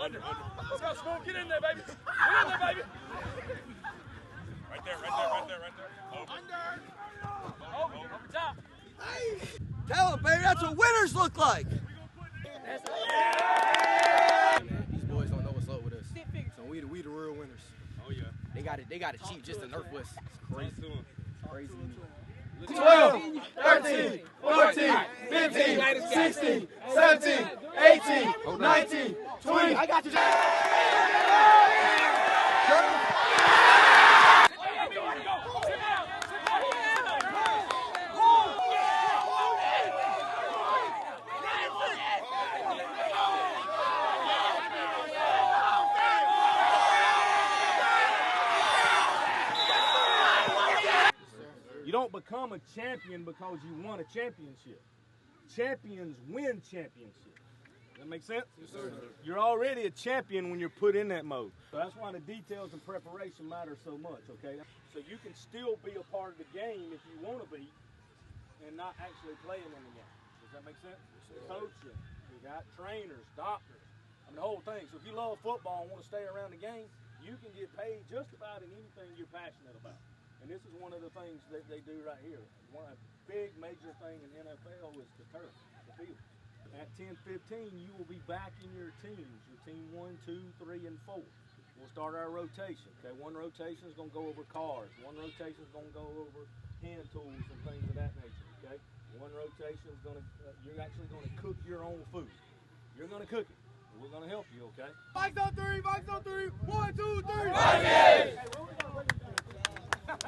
Under. Let's go, Smoke. Get in there, baby. Get in there, baby. Right there. Under. Over top. Tell them, baby, that's what winners look like. These boys don't know what's up with us. So we the real winners. Oh yeah. They got it cheap just to nerf us. It's crazy. It's crazy. 12, 13, 14, 15, 16, 17, 18, 19, 20. I got you. You don't become a champion because you won a championship. Champions win championships. Does that make sense? Yes, sir. You're already a champion when you're put in that mode. So that's why the details and preparation matter so much, okay? So you can still be a part of the game if you want to be and not actually playing in the game. Does that make sense? Coaching, you got trainers, doctors, I mean the whole thing. So if you love football and want to stay around the game, you can get paid just about in anything you're passionate about. And this is one of the things that they do right here. One big major thing in NFL is the turf, the field. At 10:15, you will be back in your teams, your team 1, 2, 3, and 4. We'll start our rotation. Okay, one rotation is going to go over cars. One rotation is going to go over hand tools and things of that nature. Okay, one rotation is going to you're actually going to cook your own food. You're going to cook it. We're going to help you. Okay. Vikes on three. 1, 2, 3. Vikings!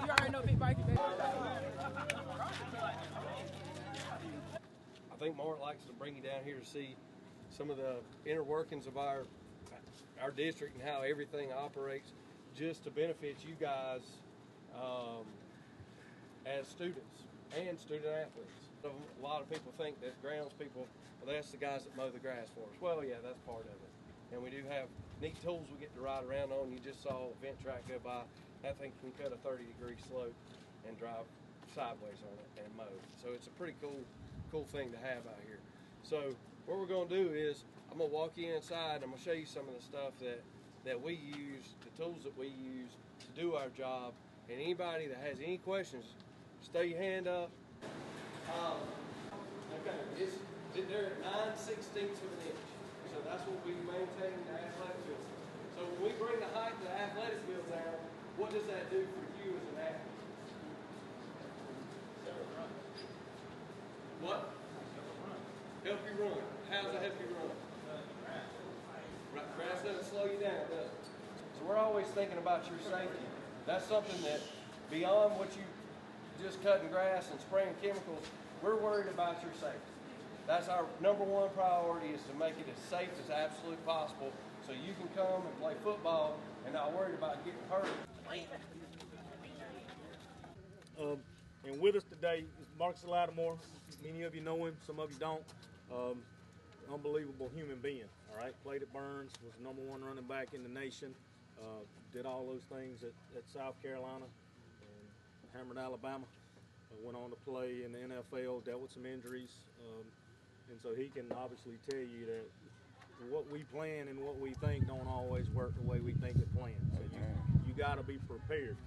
You already know Big Vikings, baby. I think Mark likes to bring you down here to see some of the inner workings of our district and how everything operates, just to benefit you guys as students and student athletes. So a lot of people think that grounds people, well, that's the guys that mow the grass for us. Well, yeah, that's part of it. And we do have neat tools we get to ride around on. You just saw a vent track go by. That thing can cut a 30-degree slope and drive sideways on it and mow. So it's a pretty cool thing to have out here. So what we're going to do is I'm going to walk you inside. I'm going to show you some of the stuff that we use, the tools that we use to do our job. And anybody that has any questions, stay your hand up. Okay, they're at 9/16 of an inch. So that's what we maintain the athletic field. So when we bring the height of the athletic field down, what does that do for you as an athlete? What? Help you run. How does that help you run? Grass doesn't slow you down, does it? So we're always thinking about your safety. That's something that beyond what you just cutting grass and spraying chemicals, we're worried about your safety. That's our #1 priority, is to make it as safe as absolutely possible so you can come and play football and not worried about getting hurt. And with us today is Marcus Lattimore. Many of you know him, some of you don't. Unbelievable human being, all right? Played at Burns, was the #1 running back in the nation, did all those things at South Carolina, and Hammered, Alabama. Went on to play in the NFL, dealt with some injuries, and so he can obviously tell you that what we plan and what we think don't always work the way we think it plans. So you got to be prepared,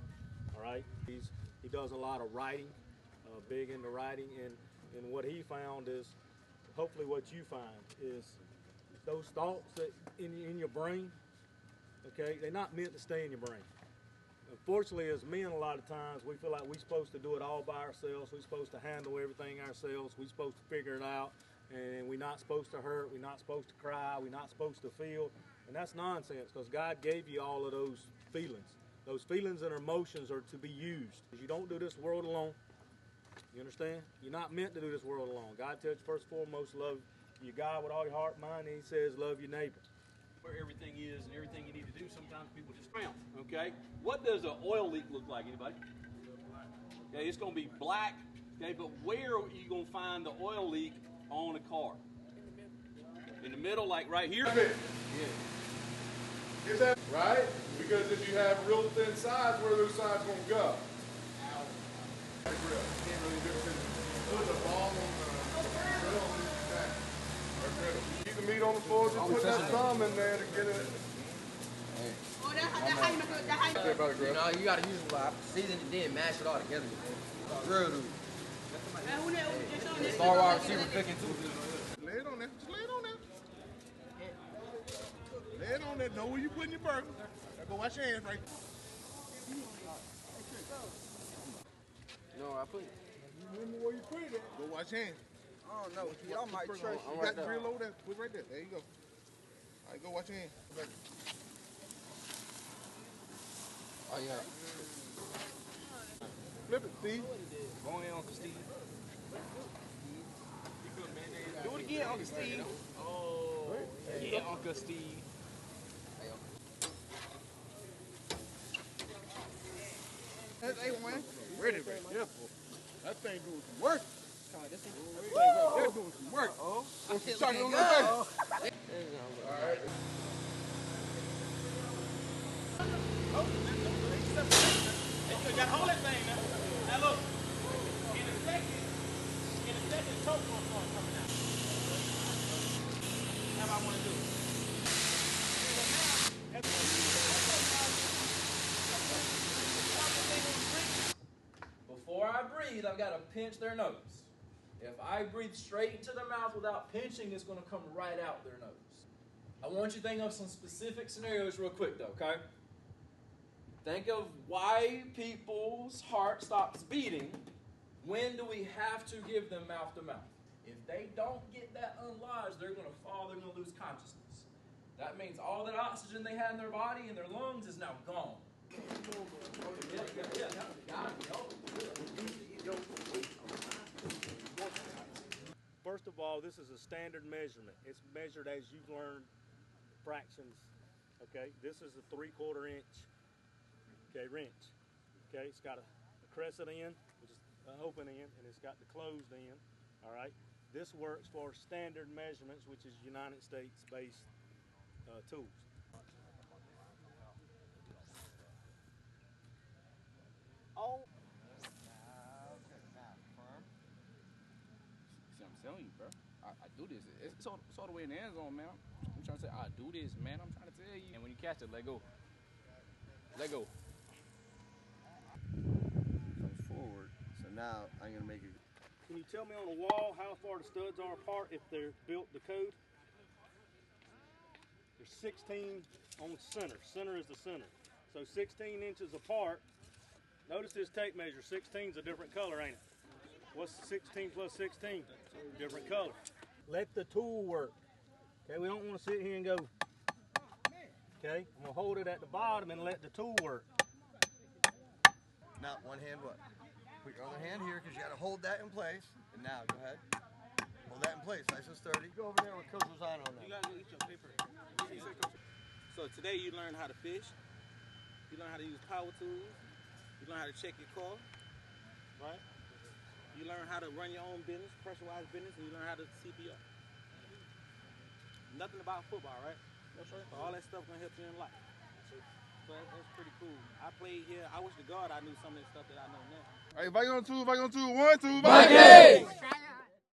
all right? He does a lot of writing, big into writing, and what he found is, hopefully what you find is those thoughts that in your brain, okay, they're not meant to stay in your brain. Unfortunately, as men, a lot of times we feel like we're supposed to do it all by ourselves. We're supposed to handle everything ourselves. We're supposed to figure it out, and we're not supposed to hurt. We're not supposed to cry. We're not supposed to feel, and that's nonsense, because God gave you all of those feelings. Those feelings and emotions are to be used. You don't do this world alone. You understand? You're not meant to do this world alone. God tells you first and foremost, love your God with all your heart and mind, and He says, love your neighbor. Where everything is and everything you need to do, sometimes people just drown. Okay? What does an oil leak look like, anybody? Okay, it's going to be black. Okay, but where are you going to find the oil leak on a car? In the middle, like right here? Yeah. Is that right? Because if you have real thin sides, where are those sides going to go? The grill. Can't really do it because you put the ball on the grill and that. Or griddle. the meat on the floor, just put that thumb in there to get it. No, you gotta use season it, then mash it all together. Real dude. Star wide receiver picking too. Lay it on there. Just lay it on there. Lay it on there. Know where you putting your burger. Now go wash your hands right. No, I put it. Remember where you put it at. Go wash your hands. I don't know. Y'all might trust You got the grill over there. Put it right there. There you go. All right, go wash your hands. Oh, yeah. Flip it, Steve. Go ahead, Uncle Steve. Do it again, Uncle Steve. Oh, yeah, Uncle Steve. That's A1. Ready, right? Careful. That thing doing some work. That thing doing some work. Oh, shot it on the face. All right. You got to hold that thing now. Now look, in a second, choke gonna start coming out. That's how I want to do it. Before I breathe, I've got to pinch their nose. If I breathe straight into their mouth without pinching, it's going to come right out their nose. I want you to think of some specific scenarios real quick, though, okay? Think of why people's heart stops beating. When do we have to give them mouth to mouth? If they don't get that unlodged, they're going to fall, they're going to lose consciousness. That means all that oxygen they had in their body and their lungs is now gone. First of all, this is a standard measurement. It's measured as you've learned fractions. Okay, this is a 3/4 inch. Okay, wrench. Okay, it's got a crescent end, which is an open end, and it's got the closed end. All right, this works for standard measurements, which is United States-based tools. Oh. See, I'm telling you, bro. I do this. It's all the way in the end zone, man. I'm trying to say, I do this, man. I'm trying to tell you. And when you catch it, let go. Let go. Comes forward. So now I'm gonna make it. Can you tell me on the wall how far the studs are apart if they're built to code? There's 16 on center. Center is the center. So 16 inches apart. Notice this tape measure. 16 is a different color, ain't it? What's 16 plus 16? Different color. Let the tool work. Okay, we don't want to sit here and go. Okay, I'm gonna hold it at the bottom and let the tool work. Now, one hand what? Put your other hand here because you got to hold that in place. And now, go ahead. Hold that in place, nice and sturdy. Go over there with Coach Lozano now. You gotta go eat your paper. So today you learn how to fish. You learn how to use power tools. You learn how to check your car, right? You learn how to run your own business, pressurized business, and you learn how to CPR. Nothing about football, right? That's right. So all that stuff gonna help you in life. So that's pretty cool. I played here. I wish to God I knew some of that stuff that I know now. Hey, Vikings on two, Vikings on two. 1, 2, Vikings!